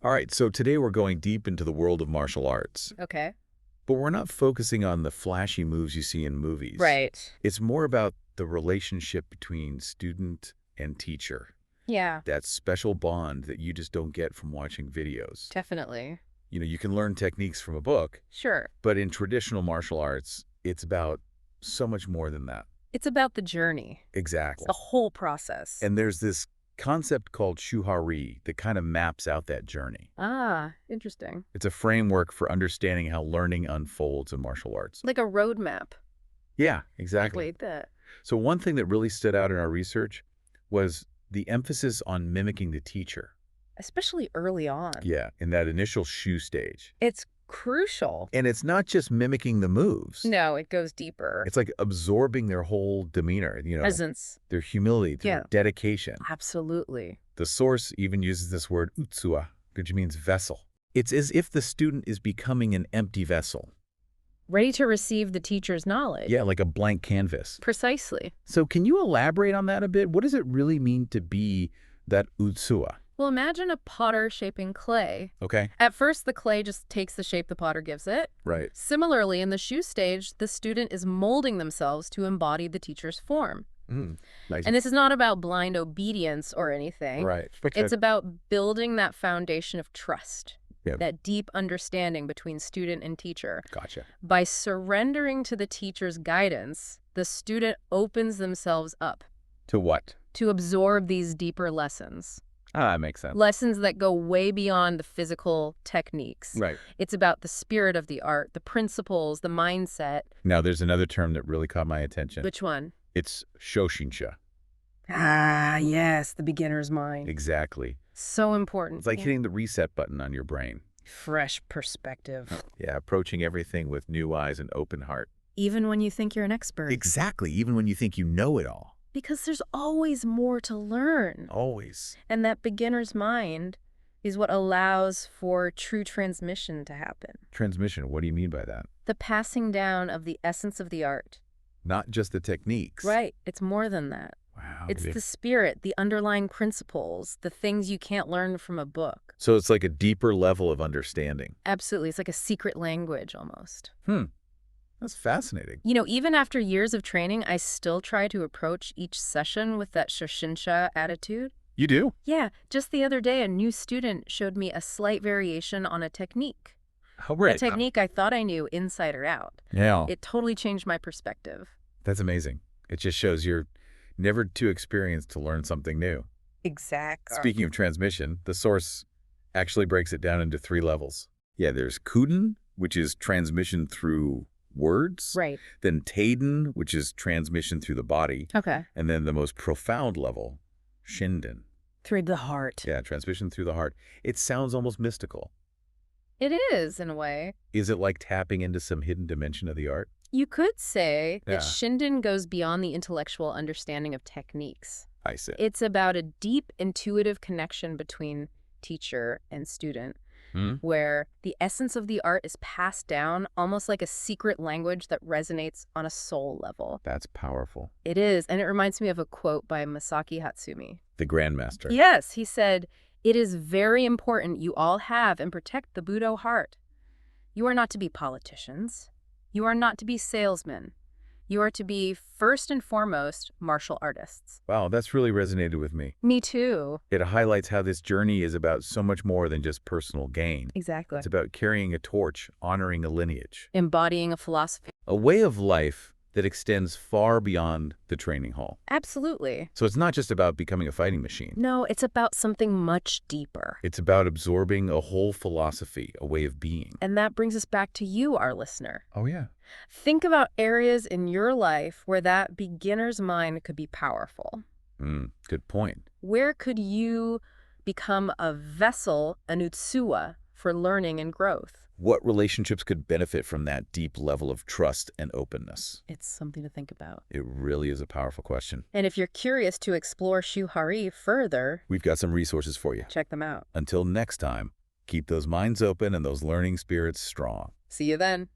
All right, so today we're going deep into the world of martial arts, Okay. but we're not focusing on the flashy moves you see in movies. Right. It's more about the relationship between student and teacher, Yeah, that special bond that you just don't get from watching videos. definitely. You can learn techniques from a book, Sure. but in traditional martial arts, it's about so much more than that. It's about the journey. It's Exactly. the whole process. And there's this concept called Shu-Ha-Ri that kind of maps out that journey. Ah, interesting. It's a framework for understanding how learning unfolds in martial arts. Like a roadmap. Yeah, exactly. Like that. So one thing that really stood out in our research was the emphasis on mimicking the teacher. Especially early on. Yeah, in that initial Shu stage. It's crucial. And it's not just mimicking the moves. No, it goes deeper. It's like absorbing their whole demeanor, Presence. their humility, their Yeah. dedication. Absolutely. The source even uses this word utsua, which means vessel. It's as if the student is becoming an empty vessel. Ready to receive the teacher's knowledge. Yeah, like a blank canvas. Precisely. So can you elaborate on that a bit? What does it really mean to be that utsua? Well, imagine a potter shaping clay. Okay. At first, the clay just takes the shape the potter gives it. Right. Similarly, in the Shu stage, the student is molding themselves to embody the teacher's form. Nice. And this is not about blind obedience or anything. Right. It's about building that foundation of trust, Yeah. that deep understanding between student and teacher. Gotcha. By surrendering to the teacher's guidance, the student opens themselves up To what? to absorb these deeper lessons. Ah, that makes sense. Lessons that go way beyond the physical techniques. Right. It's about the spirit of the art, the principles, the mindset. Now, there's another term that really caught my attention. Which one? It's shoshinsha. Ah, yes, the beginner's mind. Exactly. So important. It's like hitting the reset button on your brain. Fresh perspective. Yeah, approaching everything with new eyes and open heart. Even when you think you're an expert. Exactly, even when you think you know it all. Because there's always more to learn. Always. And that beginner's mind is what allows for true transmission to happen. Transmission, what do you mean by that? The passing down of the essence of the art. Not just the techniques. Right. It's more than that. Wow. It's the spirit, the underlying principles, the things you can't learn from a book. So it's like a deeper level of understanding. Absolutely. It's like a secret language almost. That's fascinating. Even after years of training, I still try to approach each session with that shoshinsha attitude. You do? Yeah, just the other day, a new student showed me a slight variation on a technique. Oh, right. A technique I thought I knew inside or out. Yeah. It totally changed my perspective. That's amazing. It just shows you're never too experienced to learn something new. Exactly. Speaking of transmission, the source actually breaks it down into 3 levels. Yeah, there's kuden, which is transmission through words. Right. Then teiden, which is transmission through the body. Okay. And then the most profound level, shinden. Through the heart. Yeah, transmission through the heart. It sounds almost mystical. It is, in a way. Is it like tapping into some hidden dimension of the art? You could say Yeah. that Shinden goes beyond the intellectual understanding of techniques. I see. It's about a deep, intuitive connection between teacher and student, where the essence of the art is passed down almost like a secret language that resonates on a soul level. That's powerful. It is, and it reminds me of a quote by Masaaki Hatsumi. The Grandmaster. Yes, he said, "It is very important you all have and protect the Budo heart. You are not to be politicians. You are not to be salesmen. You are to be, first and foremost, martial artists." Wow, that's really resonated with me. Me too. It highlights how this journey is about so much more than just personal gain. Exactly. It's about carrying a torch, honoring a lineage, Embodying a philosophy. a way of life that extends far beyond the training hall. Absolutely. So it's not just about becoming a fighting machine. No, it's about something much deeper. It's about absorbing a whole philosophy, a way of being. And that brings us back to you, our listener. Oh, yeah. Think about areas in your life where that beginner's mind could be powerful. Good point. Where could you become a vessel, an utsua, for learning and growth? What relationships could benefit from that deep level of trust and openness? It's something to think about. It really is a powerful question. And if you're curious to explore Shu-Ha-Ri further, We've got some resources for you. check them out. Until next time, keep those minds open and those learning spirits strong. See you then.